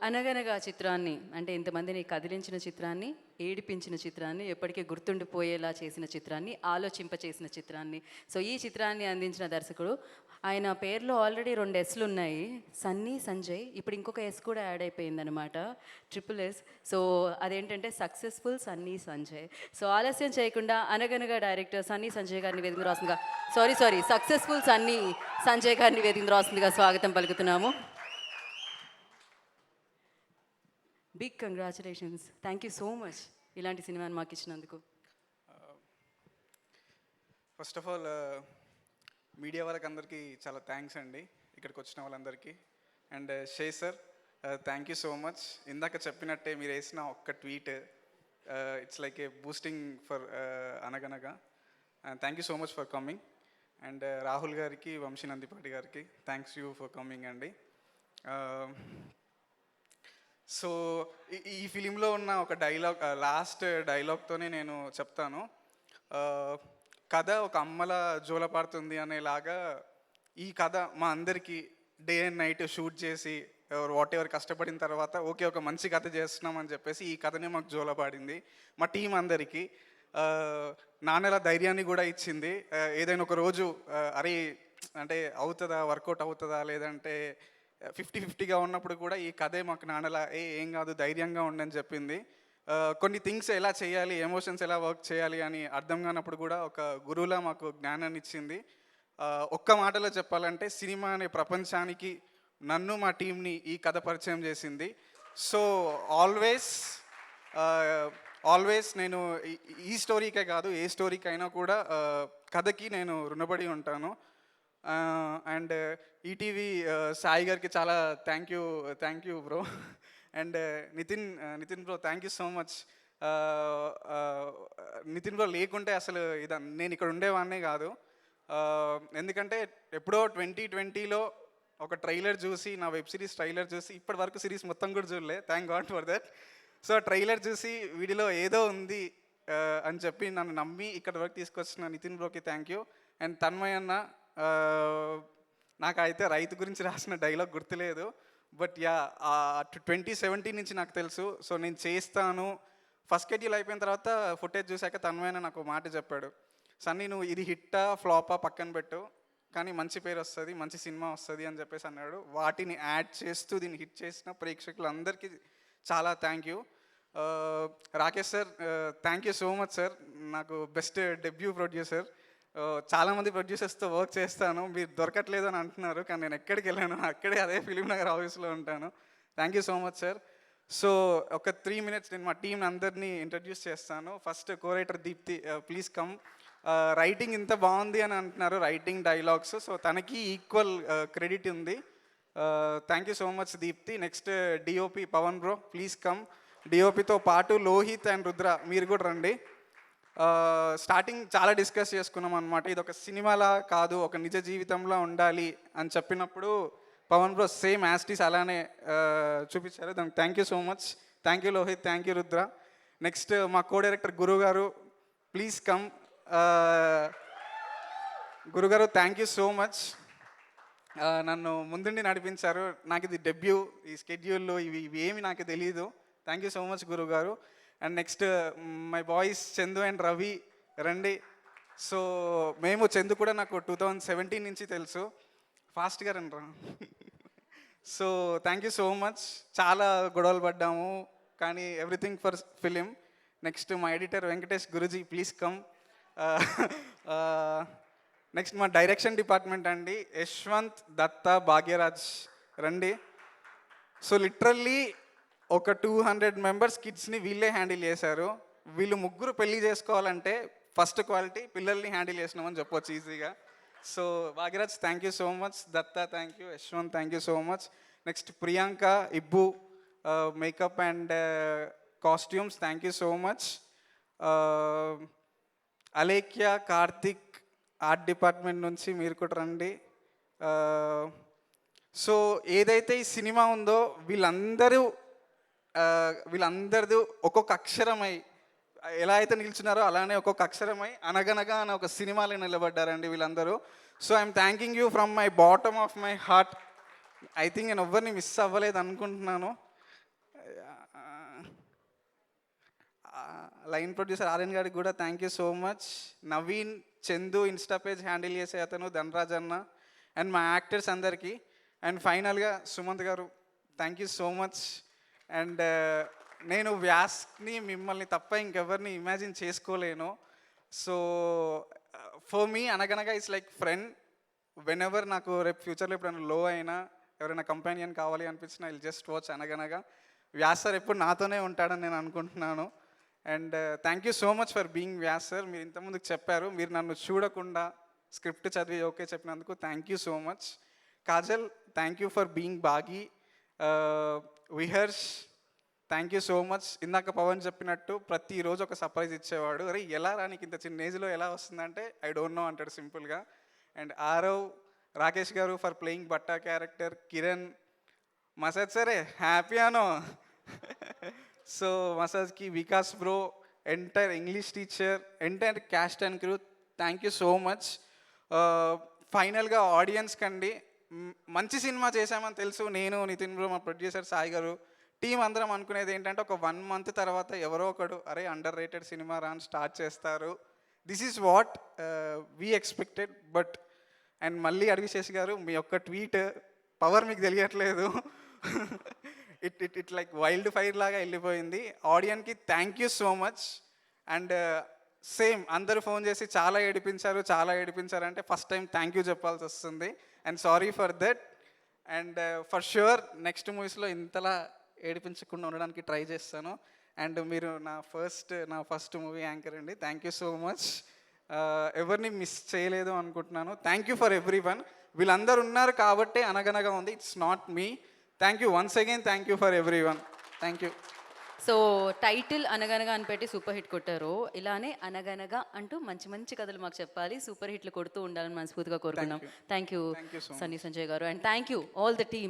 అనగనగా చిత్రాన్ని అంటే ఇంతమందిని కదిలించిన చిత్రాన్ని, ఏడిపించిన చిత్రాన్ని, ఎప్పటికీ గుర్తుండిపోయేలా చేసిన చిత్రాన్ని, ఆలోచింపచేసిన చిత్రాన్ని. సో ఈ చిత్రాన్ని అందించిన దర్శకుడు, ఆయన పేరులో ఆల్రెడీ 2 ఎస్లు ఉన్నాయి, సన్నీ సంజయ్. ఇప్పుడు ఇంకొక ఎస్ కూడా యాడ్ అయిపోయిందనమాట, ట్రిపుల్ ఎస్. సో అదేంటంటే సక్సెస్ఫుల్ సన్నీ సంజయ్. సో ఆలస్యం చేయకుండా అనగనగా డైరెక్టర్ సన్నీ సంజయ్ గారిని వేదిక రాస్తుందిగా, సారీ సక్సెస్ఫుల్ సన్నీ సంజయ్ గారిని వేదిక రాస్తుందిగా స్వాగతం పలుకుతున్నాము. Big congratulations, thank you so much ఇలాంటి సినిమాని మాకు ఇచ్చినందుకు. ఫస్ట్ ఆఫ్ ఆల్ మీడియా వాళ్ళకి అందరికీ చాలా థ్యాంక్స్ అండి, ఇక్కడికి వచ్చిన వాళ్ళందరికీ. అండ్ షే sir, thank you so much. ఇందాక చెప్పినట్టే మీరు వేసిన ఒక్క tweet it's like a boosting for Anaganaga. Thank you so much for coming. And Rahul గారికి, వంశీ నందిపాటి గారికి థ్యాంక్స్ యూ ఫర్ కమింగ్ అండి. సో ఈ ఫిలింలో ఉన్న ఒక డైలాగ్, లాస్ట్ డైలాగ్తోనే నేను చెప్తాను. కథ ఒక అమ్మల జోలపాడుతుంది అనేలాగా ఈ కథ మా అందరికీ డే అండ్ నైట్ షూట్ చేసి వాట్ ఎవర్ కష్టపడిన తర్వాత ఓకే ఒక మంచి కథ చేస్తున్నామని చెప్పేసి ఈ కథనే మాకు జోలపాడింది. మా టీం అందరికీ నాన్నల ధైర్యాన్ని కూడా ఇచ్చింది. ఏదైనా ఒక రోజు అరే అంటే అవుతుందా, వర్కౌట్ అవుతుందా, లేదంటే 50-50గా ఉన్నప్పుడు కూడా ఈ కథే మాకు నాన్నలా ఏం కాదు ధైర్యంగా ఉండని చెప్పింది. కొన్ని థింగ్స్ ఎలా చేయాలి, ఎమోషన్స్ ఎలా వర్క్ చేయాలి అని అర్థం కానప్పుడు కూడా ఒక గురువులా మాకు జ్ఞానాన్ని ఇచ్చింది. ఒక్క మాటలో చెప్పాలంటే సినిమా అనే ప్రపంచానికి నన్ను మా టీంని ఈ కథ పరిచయం చేసింది. సో ఆల్వేస్ నేను ఈ స్టోరీకే కాదు ఏ స్టోరీకైనా కూడా కథకి నేను రుణపడి ఉంటాను. అండ్ ఈటీవీ సాయి గారికి చాలా thank you bro. And Nithin bro thank you so much. Nithin bro లేకుంటే అసలు నేను ఇక్కడ ఉండేవాడినే కాదు. ఎందుకంటే ఎప్పుడో 2020లో ఒక ట్రైలర్ చూసి, నా వెబ్ సిరీస్ ట్రైలర్ చూసి, ఇప్పటి వరకు సిరీస్ మొత్తం కూడా చూడలే, thank God for that. So trailer చూసి వీడిలో ఏదో ఉంది అని చెప్పి నన్ను నమ్మి ఇక్కడ వరకు తీసుకొచ్చిన నితిన్ బ్రోకి థ్యాంక్ యూ. అండ్ తన్మయ్ అన్న, నాకైతే రైతు గురించి రాసిన డైలాగ్ గుర్తులేదు, బట్ యా 2017 నుంచి నాకు తెలుసు. సో నేను చేస్తాను. ఫస్ట్ షెడ్యూల్ అయిపోయిన తర్వాత ఫుటేజ్ చూశాక తన్మయన నాకు మాట చెప్పాడు, సన్నీ నువ్వు ఇది హిట్టా ఫ్లాపా పక్కన పెట్టు, కానీ మంచి పేరు వస్తుంది, మంచి సినిమా వస్తుంది అని చెప్పేసి అన్నాడు. వాటిని యాడ్ చేస్తూ దీన్ని హిట్ చేసిన ప్రేక్షకులందరికీ చాలా thank you. Rakesh sir thank you so much sir, నాకు బెస్ట్ డెబ్యూ ప్రొడ్యూసర్. చాలామంది ప్రొడ్యూసర్స్తో వర్క్ చేస్తాను, మీరు దొరకట్లేదు అని అంటున్నారు, కానీ నేను ఎక్కడికి వెళ్ళాను అక్కడే అదే ఫిలిం నగర్ ఆఫీస్లో ఉంటాను. Thank you so much sir. So ఒక 3 minutes నేను మా టీం అందరినీ ఇంట్రడ్యూస్ చేస్తాను. First cowriter Deepthi, please come. Writing ఇంత బాగుంది అని అంటున్నారు, రైటింగ్ డైలాగ్స్, సో తనకి ఈక్వల్ క్రెడిట్ ఉంది. Thank you so much Deepthi. Next DOP Pawan bro, please come. డిఓపితో పాటు లోహిత్ అండ్ రుద్ర మీరు కూడా రండి. స్టార్టింగ్ చాలా డిస్కస్ చేసుకున్నాం అనమాట, ఇది ఒక సినిమాలా కాదు ఒక నిజ జీవితంలో ఉండాలి అని చెప్పినప్పుడు పవన్ బ్రో సేమ్ యాస్టీస్ అలానే చూపించారు. దానికి thank you so much. Thank you Lohith, thank you Rudra. Next మా కో డైరెక్టర్ గురుగారు, ప్లీజ్ కమ్. గురుగారు థ్యాంక్ యూ సో మచ్, నన్ను ముందుండి నడిపించారు. నాకు ఇది డెబ్యూ, ఈ స్కెడ్యూల్లో ఇవి ఏమి నాకు తెలియదు. థ్యాంక్ యూ సో మచ్ గురుగారు. And next my boys Chandu and Ravi రండి. సో మేము చందు కూడా నాకు 2017 నుంచి తెలుసు, ఫాస్ట్గా రండి. So thank you so much. చాలా గొడవలు పడ్డాము కానీ ఎవ్రీథింగ్ ఫర్ ఫిలిం. నెక్స్ట్ మా editor Venkatesh Guruji, please come. Next మా డైరెక్షన్ డిపార్ట్మెంట్ అండి, యశ్వంత్, దత్త, భాగ్యరాజ్ రండి. సో లిటరల్లీ ఒక 200 members కిడ్స్ని వీళ్ళే హ్యాండిల్ చేశారు. వీళ్ళు ముగ్గురు పెళ్లి చేసుకోవాలంటే ఫస్ట్ క్వాలిటీ పిల్లల్ని హ్యాండిల్ చేసినామని చెప్పొచ్చు ఈజీగా. So Bhagyaraj thank you so much, Datta thank you, Yashwanth thank you so much. Next Priyanka, Ibbu, makeup and costumes thank you so much. Alekhya, Karthik art department నుంచి మీరు కూడా రండి. సో ఏదైతే ఈ సినిమా ఉందో వీళ్ళందరిది ఒక్కొక్క అక్షరమై ఎలా అయితే నిల్చున్నారో అలానే ఒక్కొక్క అక్షరమై అనగనగా అని ఒక సినిమాలో నిలబడ్డారండి వీళ్ళందరూ. So I'm thanking you from my bottom of my heart. I think నేను ఎవ్వరిని మిస్ అవ్వలేదు అనుకుంటున్నాను. లైన్ ప్రొడ్యూసర్ ఆర్యన్ గారికి కూడా thank you so much. Naveen, Chandu Insta page handle చేసే అతను, ధనరాజ్ అన్న, అండ్ మా యాక్టర్స్ అందరికీ. అండ్ ఫైనల్గా సుమంత్ గారు thank you so much. And నేను వ్యాస్ని మిమ్మల్ని తప్ప ఇంకెవరిని ఇమాజిన్ చేసుకోలేను. సో ఫర్ మీ అనగనగా it's like friend. When ever నాకు రేపు ఫ్యూచర్లో ఎప్పుడైనా లో అయినా ఎవరైనా కంపానియన్ కావాలి అనిపించినా ఐ జస్ట్ వాచ్ అనగనగా. వ్యాస్ సార్ ఎప్పుడు నాతోనే ఉంటాడని నేను అనుకుంటున్నాను. And thank you so much for being Vyas sir. మీరు ఇంతకుముందుకు చెప్పారు, మీరు నన్ను చూడకుండా స్క్రిప్ట్ చదివి ఓకే చెప్పినందుకు thank you so much. Kajal thank you for being Bagi. Viharsh thank you so much. ఇందాక పవన్ చెప్పినట్టు ప్రతిరోజు ఒక సర్ప్రైజ్ ఇచ్చేవాడు. అరే ఎలా రానికి ఇంత చిన్న ఏజ్లో ఎలా వస్తుందంటే ఐ డోంట్ నో అంటాడు సింపుల్గా. అండ్ ఆరవ్, రాకేష్ గారు for playing Batta character. Kiran, మసాజ్ సరే హ్యాపీ అనో. సో మసాజ్కి Vikas bro, entire English teacher, entire cast and crew thank you so much. ఫైనల్గా ఆడియన్స్ కండి, మంచి సినిమా చేశామని తెలుసు. నేను, నితిన్ బ్రో, మా ప్రొడ్యూసర్ సాయి గారు, టీం అందరం అనుకునేది ఏంటంటే ఒక 1 month తర్వాత ఎవరో ఒకడు అరే అండర్ రేటెడ్ సినిమా రాని స్టార్ట్ చేస్తారు. This is what we expected. But and మళ్ళీ అడిగిశేష్ గారు మీ యొక్క ట్వీట్ పవర్ మీకు తెలియట్లేదు. ఇట్ లైక్ వైల్డ్ ఫైర్ లాగా వెళ్ళిపోయింది. ఆడియన్కి thank you so much. And same అందరూ ఫోన్ చేసి చాలా ఏడిపించారు అంటే ఫస్ట్ టైం థ్యాంక్ యూ చెప్పాల్సి వస్తుంది. And sorry for that. And for sure next మూవీస్లో ఇంతలా ఏడిపించకుండా ఉండడానికి ట్రై చేస్తాను. అండ్ మీరు నా ఫస్ట్ మూవీ యాంకర్ అండి. Thank you so much. ఎవరిని మిస్ చేయలేదు అనుకుంటున్నాను. Thank you for every one. వీళ్ళందరూ ఉన్నారు కాబట్టి అనగనగా ఉంది. It's not me. Thank you once again. Thank you for every one. Thank you. So title అనగనగా అని పెట్టి సూపర్ హిట్ కొట్టారు. ఇలానే అనగనగా అంటూ మంచి మంచి కథలు మాకు చెప్పాలి, సూపర్ హిట్లు కొడుతూ ఉండాలని మనస్ఫూర్తిగా కోరుకున్నాం. Thank you Thank you so much. Sunny Sanjay గారు. And thank you all the team.